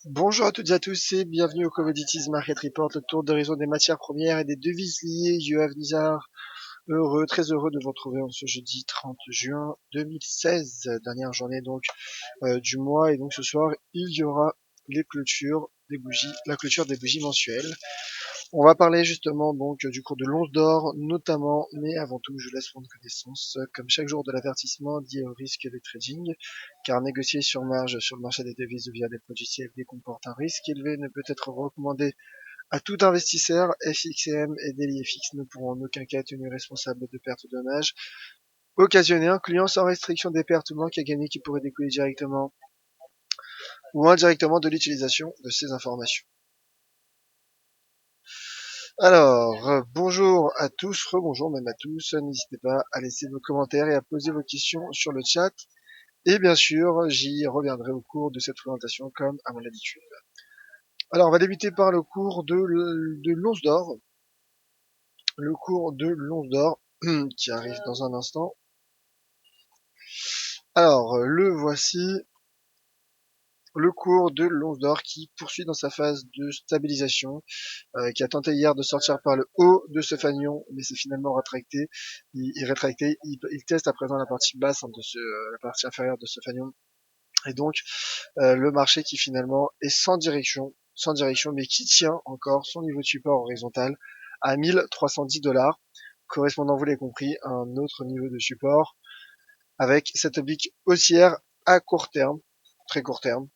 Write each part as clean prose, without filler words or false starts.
Bonjour à toutes et à tous et bienvenue au Commodities Market Report, le tour d'horizon des matières premières et des devises liées. Yoav Nizar, très heureux de vous retrouver en ce jeudi 30 juin 2016, dernière journée donc du mois. Et donc ce soir, il y aura les clôtures des bougies, la clôture des bougies mensuelles. On va parler justement donc du cours de l'once d'or notamment, mais avant tout je laisse prendre connaissance, comme chaque jour, de l'avertissement lié au risque de trading, car négocier sur marge sur le marché des devises ou via des produits CFD comporte un risque élevé, ne peut être recommandé à tout investisseur. FXM et DailyFX ne pourront en aucun cas être tenus responsables de pertes ou dommages occasionnés, incluant sans restriction des pertes ou manques à gagner qui pourraient découler directement ou indirectement de l'utilisation de ces informations. Alors, bonjour à tous, rebonjour même à tous, n'hésitez pas à laisser vos commentaires et à poser vos questions sur le chat, et bien sûr, j'y reviendrai au cours de cette présentation comme à mon habitude. Alors, on va débuter par le cours de l'once d'or, qui arrive dans un instant. Alors, le voici, le cours de l'once d'or qui poursuit dans sa phase de stabilisation, qui a tenté hier de sortir par le haut de ce fanion, mais c'est finalement rétracté. Il teste à présent la partie basse, la partie inférieure de ce fanion. Et donc, le marché qui finalement est sans direction, mais qui tient encore son niveau de support horizontal à 1310 $, correspondant, vous l'avez compris, à un autre niveau de support, avec cette oblique haussière à court terme, très court terme,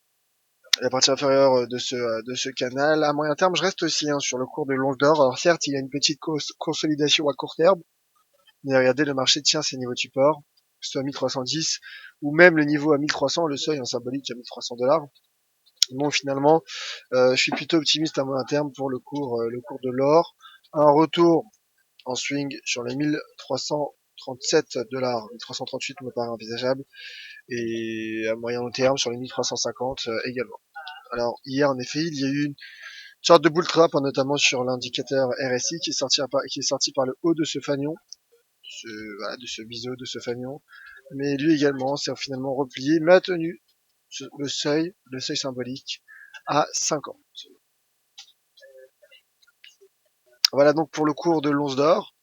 la partie inférieure de ce canal. À moyen terme, je reste aussi sur le cours de l'once d'or. Alors certes, il y a une petite consolidation à court terme, mais regardez, le marché tient ses niveaux de support, que ce soit à 1310 ou même le niveau à 1300, le seuil en symbolique à 1300 $. Donc finalement, je suis plutôt optimiste à moyen terme pour le cours de l'or. Un retour en swing sur les 1337 $, 1338 me paraît envisageable, et à moyen long terme sur les 1350 également. Alors hier, en effet, il y a eu une sorte de bull trap, notamment sur l'indicateur RSI qui est sorti par le haut de ce fanion, de ce biseau, de ce fanion. Mais lui également s'est finalement replié, mais a tenu le seuil symbolique à 50. Voilà donc pour le cours de l'once d'or,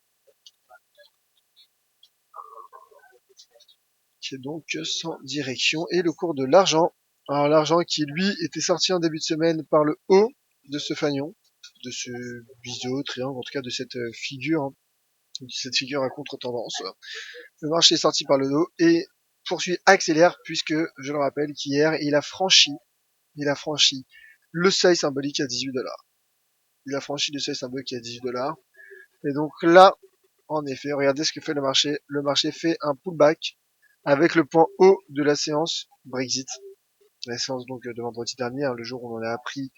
qui est donc sans direction, et le cours de l'argent. Alors l'argent qui lui était sorti en début de semaine par le haut de ce fanion, de ce biseau, triangle, en tout cas de cette figure, à contre-tendance. Le marché est sorti par le dos et accélère, puisque, je le rappelle, qu'hier, il a franchi le seuil symbolique à 18 $. Il a franchi le seuil symbolique à 18 $. Et donc là, en effet, regardez ce que fait le marché. Le marché fait un pullback avec le point haut de la séance Brexit. La séance donc de vendredi dernier, le jour où on a appris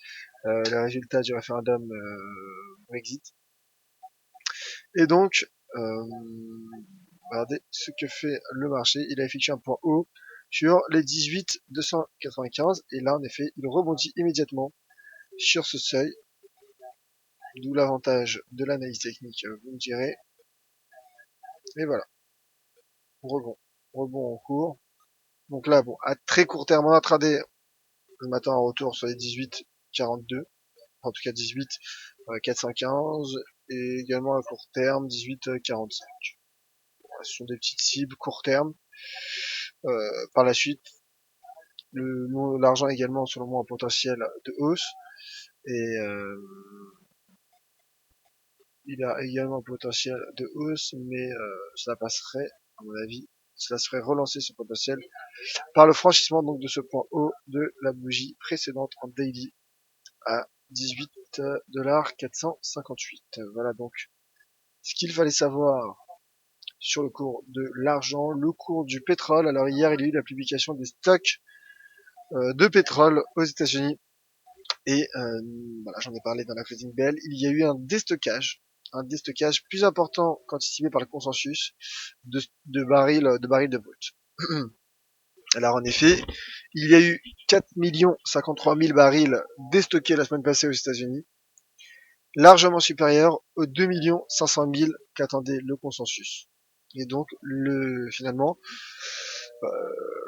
les résultats du référendum Brexit. Et donc, regardez ce que fait le marché. Il a effectué un point haut sur les 18 295, et là en effet il rebondit immédiatement sur ce seuil, d'où l'avantage de l'analyse technique, vous me direz. Et voilà, rebond en cours. Donc là, bon, à très court terme en intraday, le matin en retour sur les 18,42, en tout cas 18 415, et également à court terme 18,45. Ce sont des petites cibles court terme. Par la suite, l'argent également, selon moi, un potentiel de hausse, et il a également un potentiel de hausse, mais cela passerait, à mon avis, cela serait relancé ce potentiel par le franchissement donc de ce point haut de la bougie précédente en daily à 18 458. Voilà donc ce qu'il fallait savoir sur le cours de l'argent. Le cours du pétrole, alors hier il y a eu la publication des stocks de pétrole aux États-Unis, et voilà, j'en ai parlé dans la Closing Bell. Il y a eu un déstockage plus important qu'anticipé par le consensus de barils de brut. Alors en effet, il y a eu 4 53 000 barils déstockés la semaine passée aux États-Unis, largement supérieur aux 2 500 000 qu'attendait le consensus. Et donc, finalement,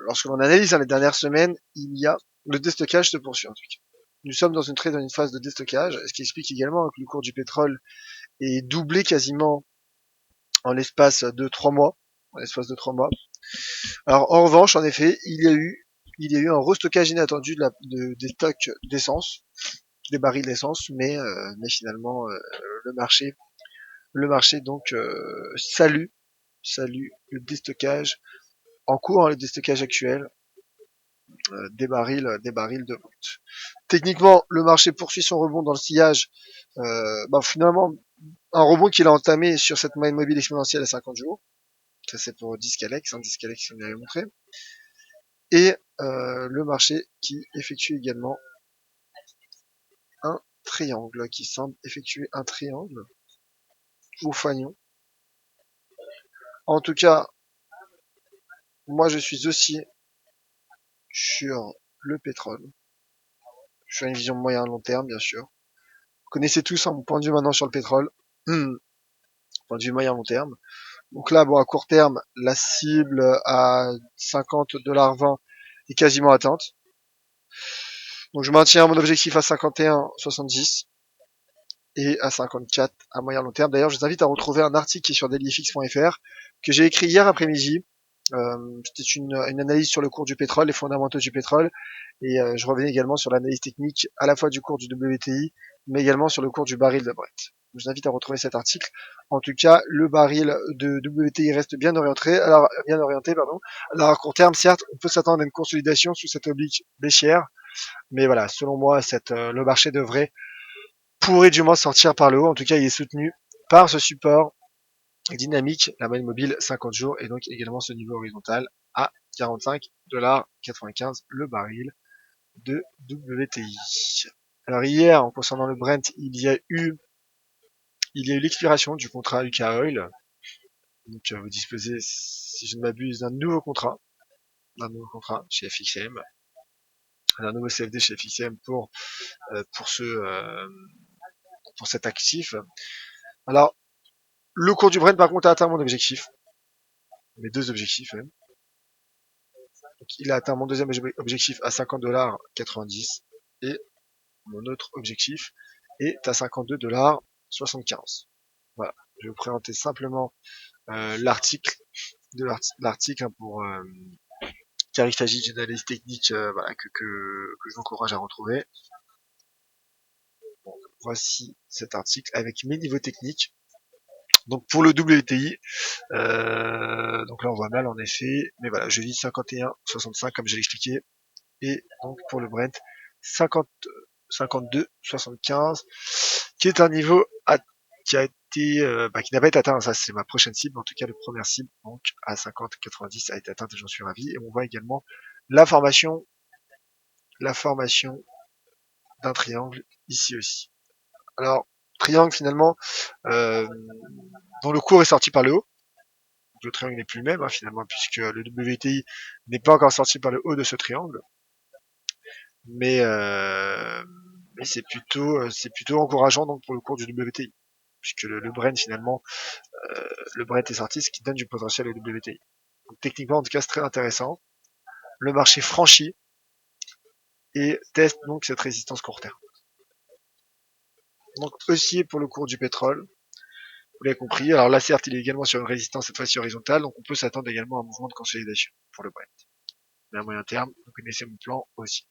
lorsque l'on analyse les dernières semaines, le déstockage se poursuit en tout cas. nous sommes dans une phase de déstockage, ce qui explique également que le cours du pétrole est doublé quasiment en l'espace de 3 mois. Alors en revanche, en effet, il y a eu un restockage inattendu des stocks d'essence, des barils d'essence, mais finalement le marché donc salue le déstockage en cours, hein, le déstockage actuel des barils de brut. Techniquement, le marché poursuit son rebond dans le sillage. Finalement, un rebond qu'il a entamé sur cette moyenne mobile exponentielle à 50 jours. Ça c'est pour Discalex, Discalex on avait montré. Et le marché qui effectue également un triangle, qui semble effectuer un triangle au fanion. En tout cas, moi je suis aussi sur le pétrole. Je suis à une vision moyen long terme, bien sûr. Vous connaissez tous mon point de vue maintenant sur le pétrole. Point de vue moyen long terme. Donc là, bon, à court terme, la cible à 50,20$ est quasiment atteinte. Donc je maintiens mon objectif à 51,70 et à 54 à moyen long terme. D'ailleurs, je vous invite à retrouver un article qui est sur dailyfx.fr que j'ai écrit hier après-midi. C'était une analyse sur le cours du pétrole, les fondamentaux du pétrole, et je revenais également sur l'analyse technique à la fois du cours du WTI, mais également sur le cours du baril de Brent. Je vous invite à retrouver cet article. En tout cas, le baril de WTI reste bien orienté. Alors à court terme, certes, on peut s'attendre à une consolidation sous cette oblique baissière, mais voilà, selon moi, le marché pourrait du moins sortir par le haut. En tout cas, il est soutenu par ce support dynamique, la moyenne mobile 50 jours, et donc également ce niveau horizontal à 45,95$ le baril de WTI. Alors hier, en concernant le Brent, il y a eu l'expiration du contrat UK Oil. Donc vous disposez, si je ne m'abuse, d'un nouveau contrat chez FXM, un nouveau CFD chez FXM pour cet actif. Alors le cours du Brent par contre a atteint mon objectif, mes deux objectifs même. Donc, il a atteint mon deuxième objectif à 50,90$ et mon autre objectif est à 52,75$. Voilà, je vais vous présenter simplement l'article pour car il s'agit d'une analyse technique voilà, que je vous encourage à retrouver. Donc, voici cet article avec mes niveaux techniques. Donc pour le WTI, donc là on voit mal en effet, mais voilà, je lis 51,65 comme j'ai expliqué, et donc pour le Brent 52,75, qui est un niveau qui n'a pas été atteint. Ça c'est ma prochaine cible, en tout cas la première cible, donc à 50,90 a été atteinte et j'en suis ravi. Et on voit également la formation d'un triangle ici aussi. Alors triangle finalement dont le cours est sorti par le haut. Le triangle n'est plus le même finalement, puisque le WTI n'est pas encore sorti par le haut de ce triangle, mais c'est plutôt encourageant donc pour le cours du WTI, puisque le Brent finalement le Brent est sorti, ce qui donne du potentiel au WTI. Donc, techniquement en tout cas c'est très intéressant. Le marché franchit et teste donc cette résistance court terme. Donc haussier pour le cours du pétrole, vous l'avez compris. Alors là certes il est également sur une résistance cette fois-ci horizontale, donc on peut s'attendre également à un mouvement de consolidation pour le Brent. Mais à moyen terme, vous connaissez mon plan aussi.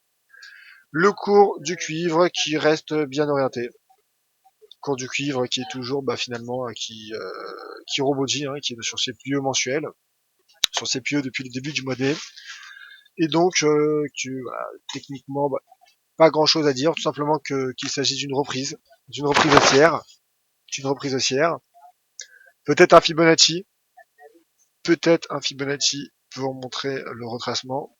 Le cours du cuivre qui reste bien orienté. Cours du cuivre qui est toujours finalement qui rebondit, qui est sur ses plus hauts mensuels, sur ses plus hauts depuis le début du mois d'août. Et donc techniquement pas grand chose à dire, tout simplement qu'il s'agit d'une reprise haussière, peut-être un Fibonacci pour montrer le retracement.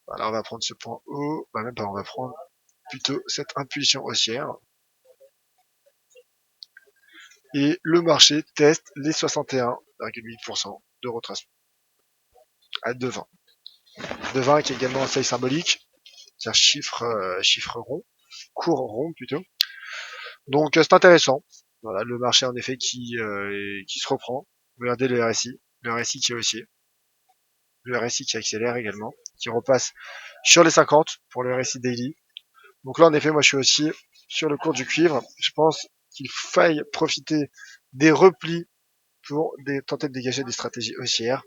Voilà, on va prendre ce point haut, même pas, on va prendre plutôt cette impulsion haussière. Et le marché teste les 61,8% de retracement à 2,20. 2,20 qui est également un seuil symbolique, c'est-à-dire chiffre rond, court rond plutôt. Donc c'est intéressant. Voilà, le marché en effet qui se reprend. Regardez le RSI qui est haussier. le RSI qui accélère également, qui repasse sur les 50 pour le RSI daily. Donc là, en effet, moi, je suis aussi sur le cours du cuivre. Je pense qu'il faille profiter des replis pour tenter de dégager des stratégies haussières.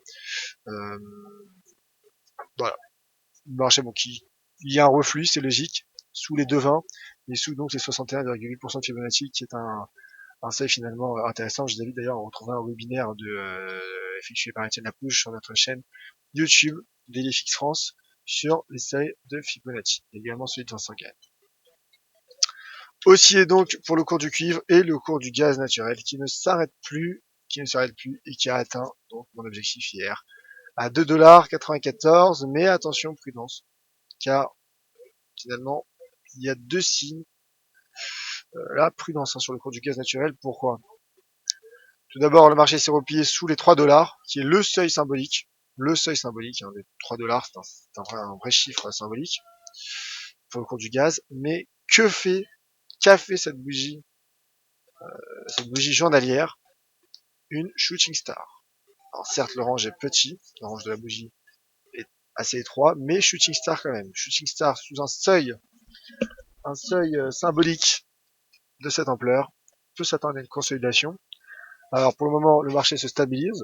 Euh, voilà. Le marché, bon, il y a un reflux, c'est logique, sous les 2,20 et sous donc les 61,8% de Fibonacci, qui est un seuil finalement intéressant. Je vous invite d'ailleurs à retrouver un webinaire effectué par Étienne Lapouche sur notre chaîne YouTube DailyFix France sur les seuils de Fibonacci, également celui de Vincent Gall. Aussi est donc pour le cours du cuivre et le cours du gaz naturel qui ne s'arrête plus et qui a atteint donc mon objectif hier à 2,94 $, mais attention, prudence, car finalement il y a deux signes. Là, prudence sur le cours du gaz naturel. Pourquoi? Tout d'abord, le marché s'est replié sous les 3 $, qui est le seuil symbolique. Le seuil symbolique, hein, des 3 $, c'est un vrai chiffre symbolique pour le cours du gaz. Mais qu'a fait cette bougie journalière? Une shooting star. Alors certes, le range est petit, le range de la bougie est assez étroit, mais shooting star quand même. Shooting star sous un seuil symbolique de cette ampleur peut s'attendre à une consolidation. Alors pour le moment, le marché se stabilise,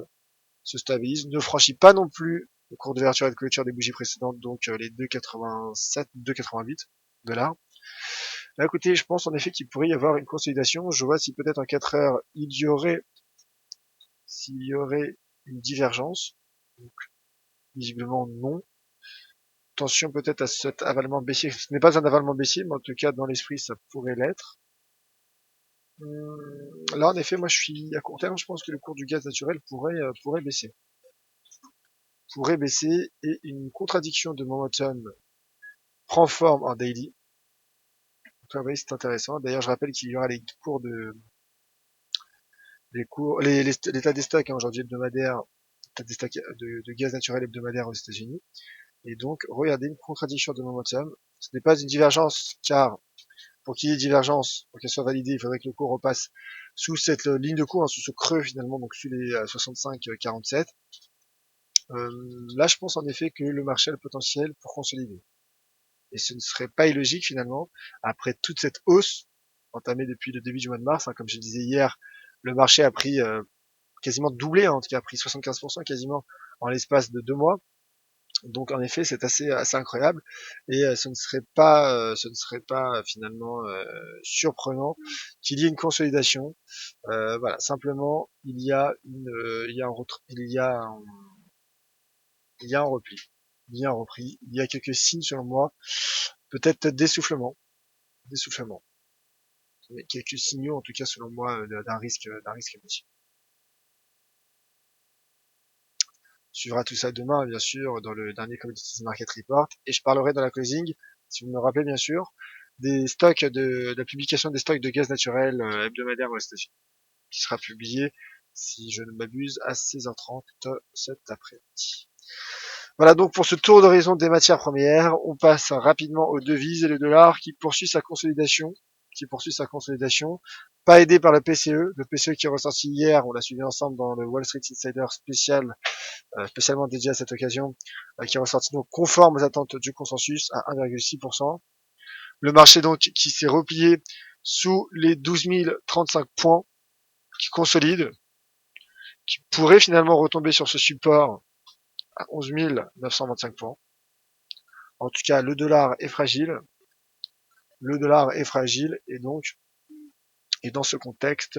ne franchit pas non plus le cours d'ouverture et de clôture des bougies précédentes, donc les 2,87, 2,88 $. Là, écoutez, je pense en effet qu'il pourrait y avoir une consolidation. Je vois si peut-être en 4 heures, s'il y aurait une divergence. Donc, visiblement non. Attention peut-être à cet avalement baissier. Ce n'est pas un avalement baissier, mais en tout cas dans l'esprit ça pourrait l'être. Là en effet, moi je suis à court terme, je pense que le cours du gaz naturel pourrait baisser. Et une contradiction de momentum prend forme en daily. Donc là, vous voyez, c'est intéressant. D'ailleurs, je rappelle qu'il y aura l'état des stocks aujourd'hui hebdomadaire, l'état des stocks de gaz naturel hebdomadaire aux États-Unis. Et donc, regardez une contradiction de momentum. Ce n'est pas une divergence, car pour qu'il y ait divergence, pour qu'elle soit validée, il faudrait que le cours repasse sous cette ligne de cours, sous ce creux finalement, donc sous les 65,47. Là, je pense en effet que le marché a le potentiel pour consolider. Et ce ne serait pas illogique finalement, après toute cette hausse entamée depuis le début du mois de mars, hein, comme je disais hier, le marché a pris quasiment doublé, hein, en tout cas a pris 75% quasiment en l'espace de 2 mois. Donc en effet, c'est assez incroyable et ce ne serait pas finalement surprenant qu'il y ait une consolidation. Voilà, simplement il y a un repli, il y a un repli, il y a quelques signes selon moi, peut-être d'essoufflement, mais quelques signaux en tout cas selon moi d'un risque émotif. Suivra tout ça demain, bien sûr, dans le dernier Commodities Market Report. Et je parlerai dans la closing, si vous me rappelez bien sûr, des stocks de la publication des stocks de gaz naturel hebdomadaire aux États-Unis, qui sera publié, si je ne m'abuse, à 16h30 cet après-midi. Voilà donc pour ce tour d'horizon des matières premières. On passe rapidement aux devises et le dollar qui poursuit sa consolidation. Pas aidé par le PCE qui est ressorti hier, on l'a suivi ensemble dans le Wall Street Insider spécial, spécialement dédié à cette occasion, qui est ressorti donc conforme aux attentes du consensus à 1,6%. Le marché donc qui s'est replié sous les 12 035 points, qui consolide, qui pourrait finalement retomber sur ce support à 11 925 points. En tout cas, le dollar est fragile. Et donc, dans ce contexte,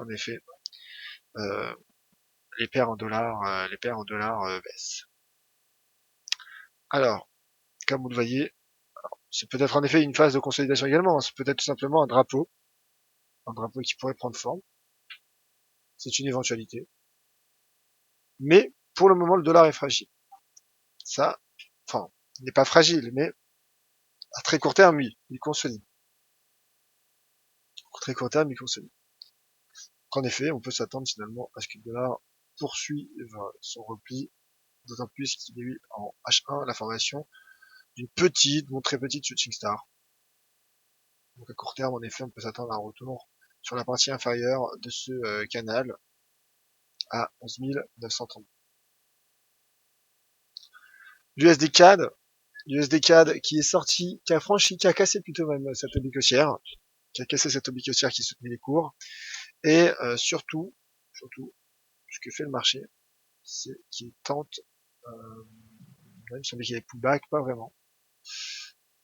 en effet, euh, les paires en dollars baissent. Alors, comme vous le voyez, c'est peut-être en effet une phase de consolidation également. C'est peut-être tout simplement un drapeau qui pourrait prendre forme. C'est une éventualité. Mais pour le moment, le dollar est fragile. Ça, enfin, il n'est pas fragile, mais à très court terme, oui, il consolide. À très court terme, il consolide. En effet, on peut s'attendre finalement à ce que le dollar poursuive son repli, d'autant plus qu'il y a eu en H1 la formation d'une petite, bon très petite shooting star. Donc à court terme, en effet, on peut s'attendre à un retour sur la partie inférieure de ce canal à 11 930. l'USD CAD, l'USD CAD qui est sorti, qui a franchi, qui a cassé plutôt même cette oblique haussière, qui a cassé cette oblique haussière qui soutenait les cours, et surtout, ce que fait le marché, c'est qu'il tente, il me semblait qu'il y avait pullback, pas vraiment.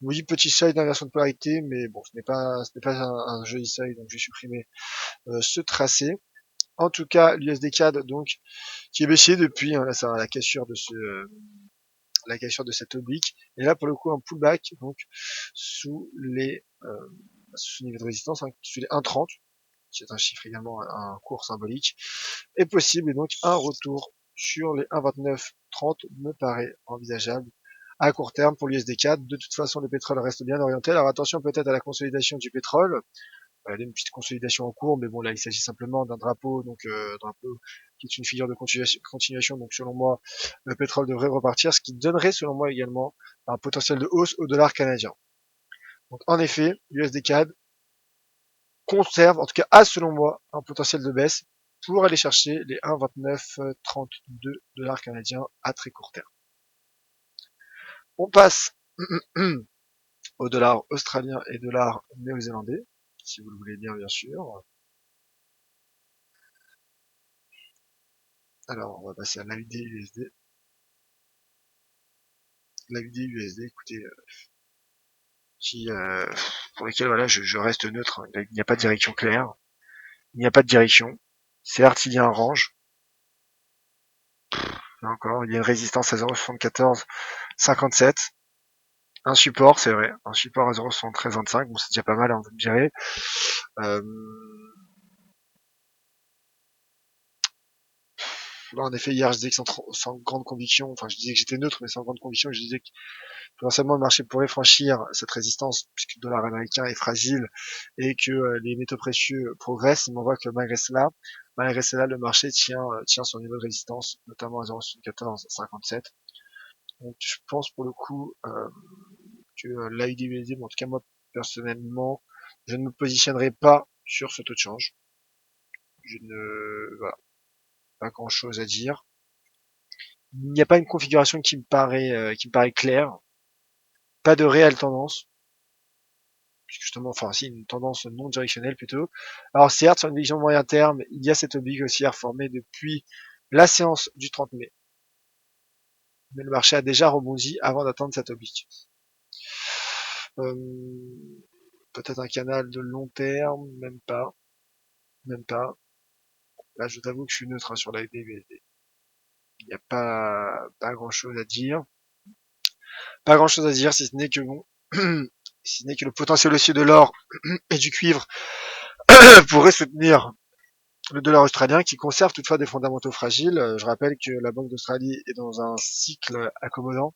Oui, petit seuil d'inversion de polarité, mais bon, ce n'est pas un joli seuil, donc je vais supprimer ce tracé. En tout cas, l'USD CAD, donc, qui est baissier depuis, hein, là, ça, la cassure de cette oblique. Et là, pour le coup, un pullback, donc, sous ce niveau de résistance, hein, sous les 1,30, qui est un chiffre également, un cours symbolique, est possible, et donc, un retour sur les 1,2930 me paraît envisageable à court terme pour l'USD4. De toute façon, le pétrole reste bien orienté. Alors attention peut-être à la consolidation du pétrole. Il y a une petite consolidation en cours, mais bon là il s'agit simplement d'un drapeau, donc drapeau qui est une figure de continuation. Donc selon moi, le pétrole devrait repartir, ce qui donnerait selon moi également un potentiel de hausse au dollar canadien. Donc en effet, l'USD4 conserve, en tout cas a selon moi, un potentiel de baisse pour aller chercher les 1,2932 dollars canadiens à très court terme. On passe au dollar australien et dollar néo-zélandais, si vous le voulez bien, bien sûr. Alors, on va passer à l'AUD USD. L'AUD USD, écoutez, qui, pour lesquels, voilà, je reste neutre. Il n'y a pas de direction claire. Il n'y a pas de direction. Certes, il y a un range. Là encore, il y a une résistance à 0,7457. Un support, c'est vrai. Un support à 0,7325. Bon, c'est déjà pas mal, hein, vous me direz. Euh, Là, en effet, hier, je disais que sans grande conviction, enfin, je disais que j'étais neutre, mais sans grande conviction, je disais que potentiellement le marché pourrait franchir cette résistance, puisque le dollar américain est fragile et que les métaux précieux progressent. Mais on voit que malgré cela, le marché tient son niveau de résistance, notamment à 0,7457. Donc, je pense pour le coup que l'AUD-USD, en tout cas moi, personnellement, je ne me positionnerai pas sur ce taux de change. Je ne, voilà, pas grand chose à dire. Il n'y a pas une configuration qui me paraît claire, pas de réelle tendance, puisque justement, enfin si, une tendance non directionnelle plutôt. Alors certes, sur une vision moyen terme, il y a cette oblique haussière formée depuis la séance du 30 mai, mais le marché a déjà rebondi avant d'atteindre cette oblique. Euh, Peut-être un canal de long terme, même pas. Là, je t'avoue que je suis neutre hein, sur la USD. Il n'y a pas grand chose à dire. Pas grand chose à dire, si ce n'est que bon, si ce n'est que le potentiel haussier de l'or et du cuivre pourrait soutenir le dollar australien qui conserve toutefois des fondamentaux fragiles. Je rappelle que la Banque d'Australie est dans un cycle accommodant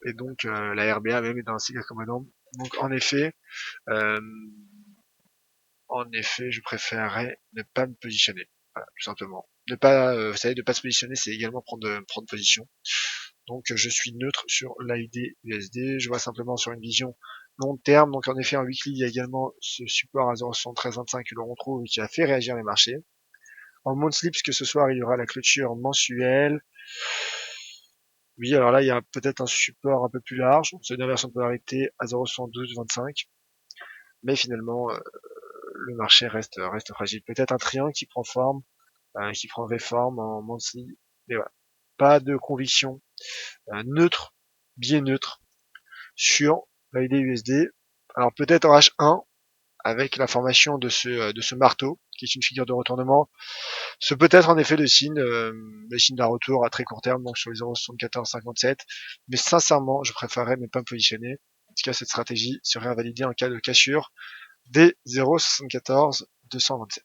et donc la RBA même est dans un cycle accommodant. Donc euh, en effet, je préférerais ne pas me positionner, voilà, tout simplement. Ne pas, vous savez, ne pas se positionner, c'est également prendre position. Donc je suis neutre sur l'AUD USD. Je vois simplement sur une vision long terme. Donc en effet, en weekly, il y a également ce support à 0,7325 que l'on retrouve et qui a fait réagir les marchés. En monthly, puisque ce soir il y aura la clôture mensuelle. Oui, alors là il y a peut-être un support un peu plus large, c'est une inversion de polarité à 0,11225, mais finalement le marché reste fragile. Peut-être un triangle qui prend forme, qui prendrait forme en monthly, mais voilà, pas de conviction neutre, bien neutre sur l'AUD USD. Alors peut-être en H1 avec la formation de ce marteau qui est une figure de retournement. Ce peut être en effet le signe d'un retour à très court terme, donc sur les 0,74-57. Mais sincèrement, je préférerais ne pas me positionner. En tout cas, cette stratégie serait invalidée en cas de cassure des 0,74-227.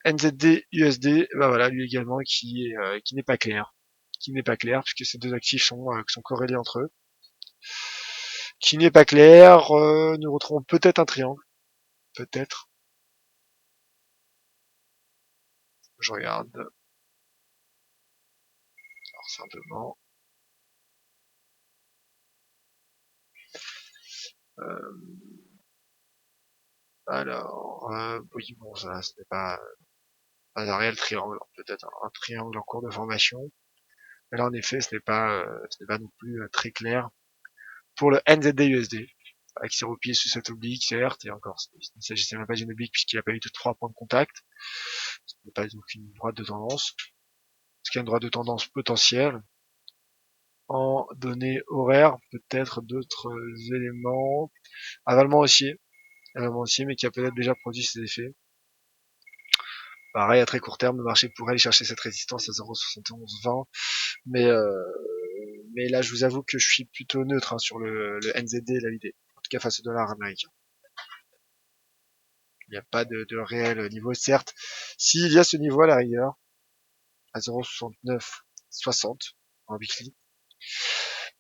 NZD USD, bah voilà, lui également qui n'est pas clair. Qui n'est pas clair, puisque ces deux actifs sont corrélés entre eux. Qui n'est pas clair, nous retrouvons peut-être un triangle. Peut-être. Je regarde. Alors simplement. Euh, Alors, oui, bon, ça, ce n'est pas un réel triangle, peut-être un triangle en cours de formation. Et là, en effet, ce n'est pas non plus très clair. Pour le NZD-USD, qui s'est replié sous cette oblique, certes, et encore, il ne s'agissait même pas d'une oblique puisqu'il n'a pas eu de 3 points de contact. Ce n'est pas donc une droite de tendance. Ce qui est une droite de tendance potentielle. En données horaires, peut-être d'autres éléments. Avalement haussier, mais qui a peut-être déjà produit ses effets. Pareil, à très court terme, le marché pourrait aller chercher cette résistance à 0,7120, mais là, je vous avoue que je suis plutôt neutre sur le NZD et la l'idée, en tout cas face au dollar américain. Il n'y a pas de réel niveau, certes. S'il y a ce niveau à la rigueur, à 0,6960 en weekly,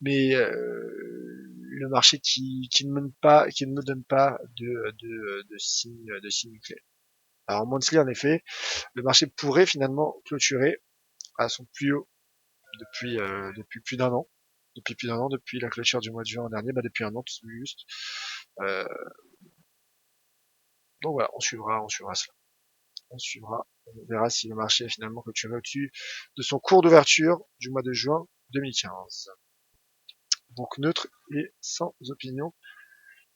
mais le marché qui ne me donne pas de signe clair. Alors en monthly, en effet, le marché pourrait finalement clôturer à son plus haut depuis plus d'un an. Depuis la clôture du mois de juin dernier, depuis un an tout juste. Euh, donc voilà, on suivra cela. On verra si le marché est finalement clôturé au-dessus de son cours d'ouverture du mois de juin 2015. Donc neutre et sans opinion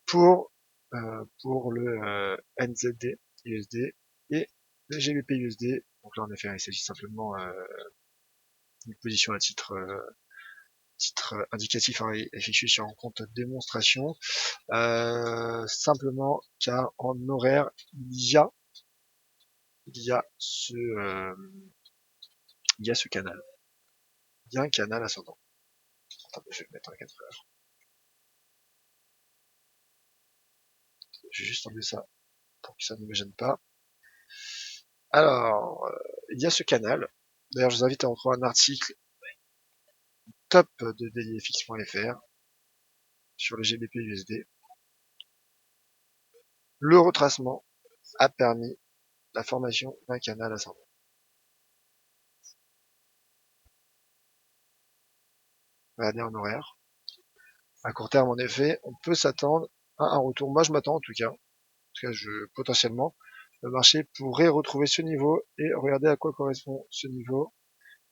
pour le NZD USD et le GBP USD. Donc là en effet il s'agit simplement d'une position à titre indicatif effectué sur un compte démonstration. Simplement car en horaire il y a ce canal. Il y a un canal ascendant. Attends, je vais le mettre à 4 heures. Je vais juste enlever ça pour que ça ne me gêne pas. Alors, il y a ce canal. D'ailleurs, je vous invite à en trouver un article top de dailyfx.fr sur le GBP USD. Le retracement a permis la formation d'un canal ascendant. Regardez en horaire. À court terme, en effet, on peut s'attendre à un retour. Moi, je m'attends en tout cas. Potentiellement, le marché pourrait retrouver ce niveau et regardez à quoi correspond ce niveau.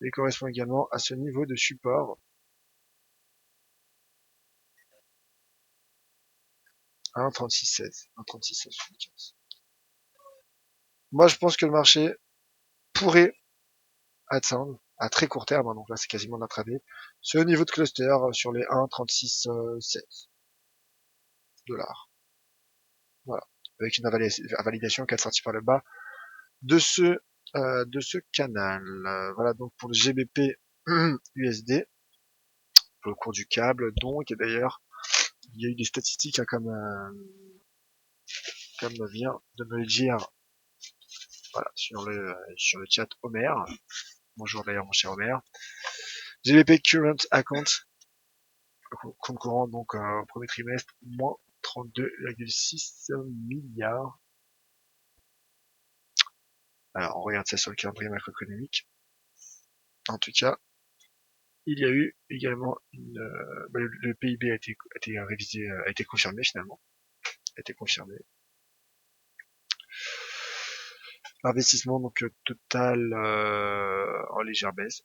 Il correspond également à ce niveau de support. 1,3616. 1,3675. Moi, je pense que le marché pourrait atteindre à très court terme, donc là c'est quasiment l'intraday, ce niveau de cluster sur les 1,3616 dollars. Voilà. Avec une validation qui est sortie par le bas de ce canal. Voilà donc pour le GBP USD, pour le cours du câble, donc, et d'ailleurs, il y a eu des statistiques comme vient de me le dire voilà, sur le chat Homer. Bonjour d'ailleurs mon cher Homer. GBP Current Account, compte courant donc au premier trimestre, moins 32,6 milliards. Alors on regarde ça sur le calendrier macroéconomique. En tout cas, il y a eu également le PIB a été révisé, a été confirmé finalement. A été confirmé. L'investissement donc total en légère baisse,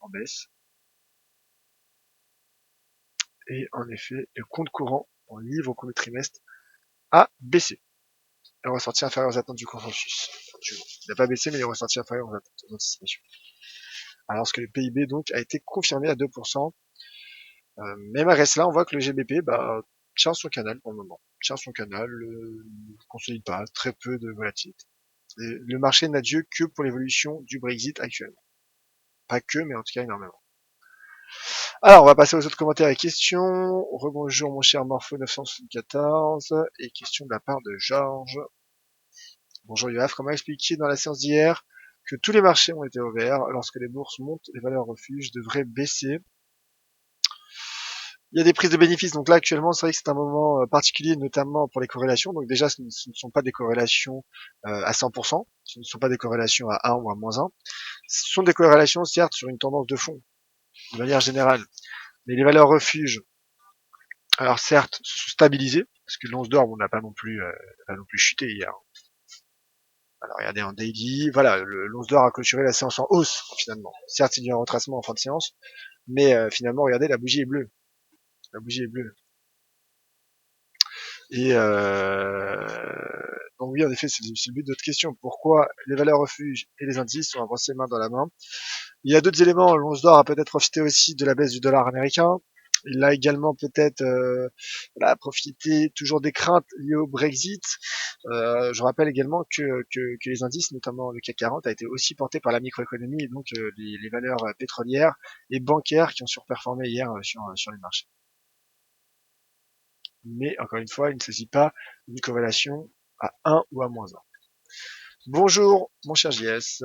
Et en effet, le compte courant en livre au premier trimestre a baissé. est ressorti inférieur aux attentes du consensus. Il n'a pas baissé, mais il est ressorti inférieur aux attentes, aux anticipations. Alors que le PIB donc a été confirmé à 2%. Mais malgré cela, on voit que le GBP tient son canal pour le moment. Tient son canal, ne consolide pas, très peu de volatilité. Et le marché n'a Dieu que pour l'évolution du Brexit actuellement. Pas que, mais en tout cas énormément. Alors, on va passer aux autres commentaires et questions. Rebonjour mon cher Morpho974. Et question de la part de Georges. Bonjour Yoav, comment expliquer dans la séance d'hier que tous les marchés ont été ouverts lorsque les bourses montent, les valeurs refuges devraient baisser. Il y a des prises de bénéfices, donc là actuellement c'est vrai que c'est un moment particulier, notamment pour les corrélations. Donc déjà ce ne sont pas des corrélations à 100%, ce ne sont pas des corrélations à 1 ou à -1. Ce sont des corrélations certes sur une tendance de fond, de manière générale. Mais les valeurs refuges, alors certes, se sont stabilisées, parce que l'once d'or, on n'a pas non plus chuté hier. Alors regardez en daily, voilà, l'once d'or a clôturé la séance en hausse finalement. Certes, il y a eu un retracement en fin de séance, Mais finalement, regardez, la bougie est bleue. La bougie est bleue. Et donc oui, en effet, c'est le but de votre question. Pourquoi les valeurs refuges et les indices sont avancés main dans la main? Il y a d'autres éléments. L'once d'or a peut-être profité aussi de la baisse du dollar américain. Il a également peut-être voilà, profité toujours des craintes liées au Brexit. Je rappelle également que les indices, notamment le CAC 40, a été aussi porté par la microéconomie et donc les valeurs pétrolières et bancaires qui ont surperformé hier sur les marchés. Mais encore une fois, il ne s'agit pas d'une corrélation à 1 ou à moins 1. Bonjour, mon cher JS.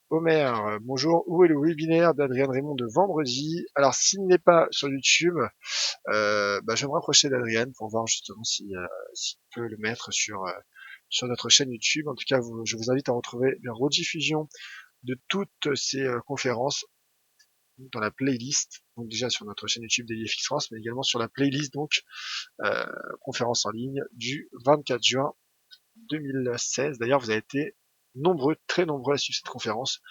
Homer, bonjour. Où est le webinaire d'Adrien Raymond de vendredi? Alors, s'il n'est pas sur YouTube, je vais me rapprocher d'Adrien pour voir justement s'il peut le mettre sur notre chaîne YouTube. En tout cas, je vous invite à retrouver la rediffusion de toutes ces conférences dans la playlist, donc déjà sur notre chaîne YouTube d'EFX France, mais également sur la playlist donc conférence en ligne du 24 juin 2016. D'ailleurs, vous avez été nombreux, très nombreux à suivre cette conférence,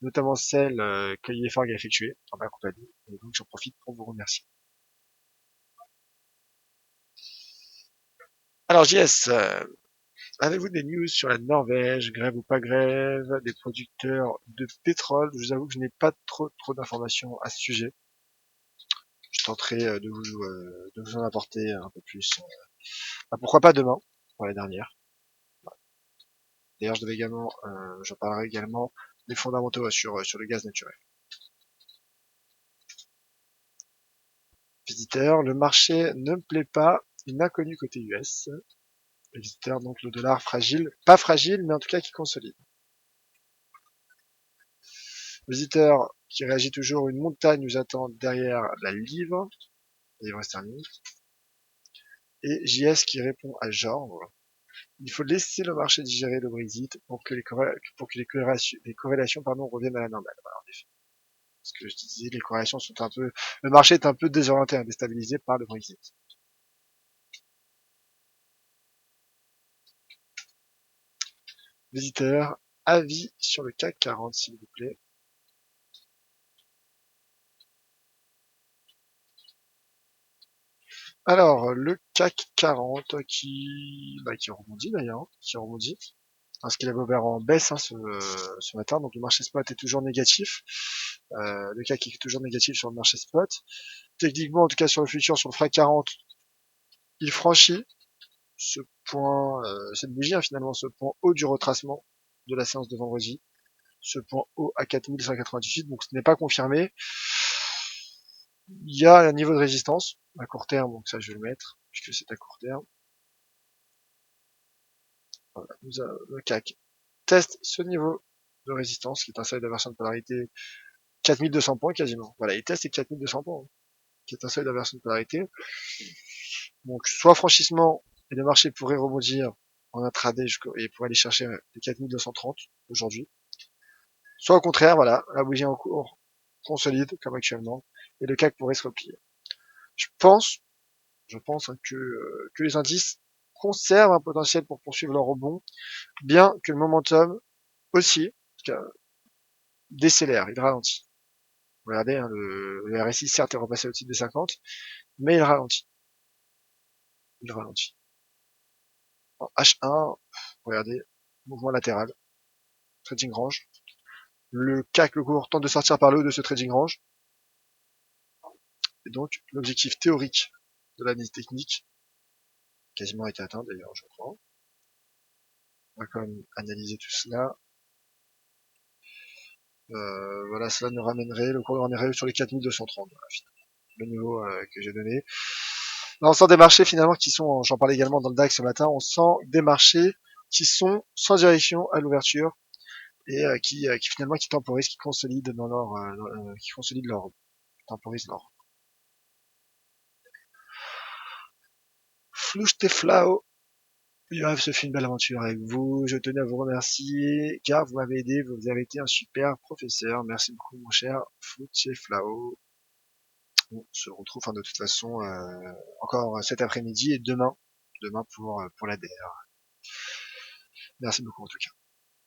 notamment celle que IFARG a effectuée en ma compagnie. Et donc, j'en profite pour vous remercier. Alors, JS, avez-vous des news sur la Norvège, grève ou pas grève, des producteurs de pétrole? Je vous avoue que je n'ai pas trop d'informations à ce sujet. Je tenterai de vous en apporter un peu plus. Pourquoi pas demain, pour la dernière. D'ailleurs, je parlerai également des fondamentaux sur le gaz naturel. Visiteur, le marché ne me plaît pas, une inconnue côté US. Visiteur, donc le dollar fragile, pas fragile, mais en tout cas qui consolide. Visiteur qui réagit toujours, une montagne nous attend derrière la livre sterling. Et JS qui répond à Georges. Il faut laisser le marché digérer le Brexit pour que les corrélations reviennent à la normale. Voilà, en effet. Ce que je disais, les corrélations sont le marché est un peu désorienté, déstabilisé par le Brexit. Visiteur, avis sur le CAC 40, s'il vous plaît. Alors, le CAC 40 qui rebondit d'ailleurs, qui rebondit, parce qu'il avait ouvert en baisse ce matin, donc le marché spot est toujours négatif. Le CAC est toujours négatif sur le marché spot. Techniquement, en tout cas sur le futur, sur le FRAC 40, il franchit ce point, cette bougie, finalement, ce point haut du retracement de la séance de vendredi, ce point haut à 4198, donc ce n'est pas confirmé. Il y a un niveau de résistance à court terme, donc ça je vais le mettre, puisque c'est à court terme. Voilà, le CAC teste ce niveau de résistance, qui est un seuil d'inversion de polarité 4200 points quasiment. Voilà, il teste les 4200 points, qui est un seuil d'inversion de polarité. Donc soit franchissement, et le marché pourrait rebondir en intraday et pourrait aller chercher les 4230 aujourd'hui. Soit au contraire, voilà, la bougie en cours consolide comme actuellement, et le CAC pourrait se replier. Je pense que les indices conservent un potentiel pour poursuivre leur rebond, bien que le momentum aussi décélère, il ralentit. Regardez, le RSI certes est repassé au-dessus des 50, mais il ralentit. Il ralentit. En H1, regardez, mouvement latéral, trading range. Le CAC, le cours, tente de sortir par le haut de ce trading range. Et donc, l'objectif théorique de l'analyse technique, quasiment été atteint d'ailleurs, je crois. On va quand même analyser tout cela. Voilà, cela nous ramènerait, le cours nous ramènerait sur les 4230, voilà, le niveau que j'ai donné. Là, on sent des marchés finalement qui sont, j'en parlais également dans le DAX ce matin, on sent des marchés qui sont sans direction à l'ouverture et qui finalement qui temporisent, qui consolident qui consolident leur, temporisent leur. Flouchteflao, ce fut une belle aventure avec vous. Je tenais à vous remercier car vous m'avez aidé, vous avez été un super professeur. Merci beaucoup mon cher Flouchteflao. On se retrouve de toute façon encore cet après-midi et demain pour la DR. Merci beaucoup en tout cas.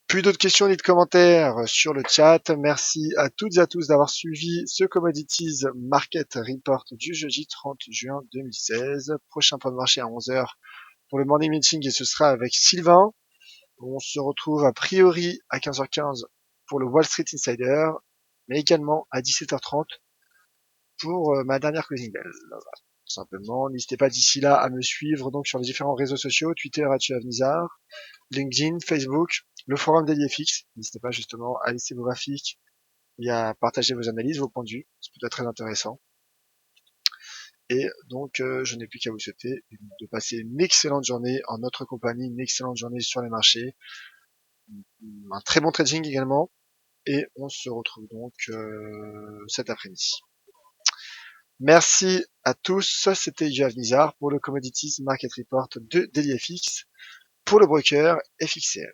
Plus d'autres questions ni de commentaires sur le chat. Merci à toutes et à tous d'avoir suivi ce Commodities Market Report du jeudi 30 juin 2016. Prochain point de marché à 11 h pour le morning meeting et ce sera avec Sylvain. On se retrouve a priori à 15h15 pour le Wall Street Insider, mais également à 17h30 pour ma dernière closing bell. Tout simplement, n'hésitez pas d'ici là à me suivre donc sur les différents réseaux sociaux, Twitter @Nizar, LinkedIn, Facebook, le forum DailyFX. N'hésitez pas justement à laisser vos graphiques et à partager vos analyses, vos points de vue. Ça peut être très intéressant. Et donc, je n'ai plus qu'à vous souhaiter de passer une excellente journée en notre compagnie, une excellente journée sur les marchés, un très bon trading également. Et on se retrouve donc cet après-midi. Merci à tous. C'était Yoav Nizar pour le Commodities Market Report de DailyFX pour le broker FXCM.